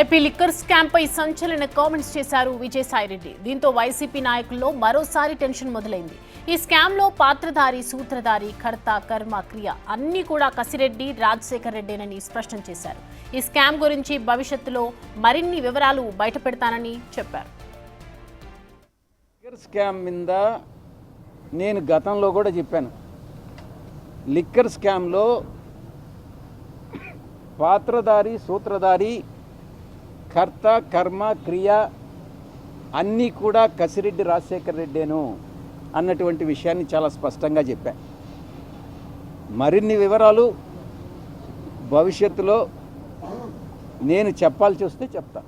AP liquor scam పై సంచలన comments చేశారు విజయసాయిరెడ్డి. దీంతో వైసీపీ నాయకుల్లో మరోసారి టెన్షన్ మొదలైంది. ఈ స్కామ్ లో పాత్రధారి, సూత్రధారి, కర్త, కర్మ, క్రియ అన్ని కూడా కసిరెడ్డి, రాజశేఖర్ రెడ్డేనని స్పష్టం చేశారు. ఈ స్కామ్ గురించి భవిష్యత్తులో మరిన్ని వివరాలు బయటపెడతానని చెప్పారు. లిక్కర్ స్కామ్ మీద నేను గతంలో కూడా చెప్పాను. లిక్కర్ స్కామ్లో పాత్రధారి, సూత్రధారి, కర్త, కర్మ, క్రియ అన్నీ కూడా కసిరెడ్డి రాజశేఖర్ రెడ్డేను అన్నటువంటి విషయాన్ని చాలా స్పష్టంగా చెప్పా. మరిన్ని వివరాలు భవిష్యత్తులో నేను చెప్పాల్సి వస్తే చెప్తా.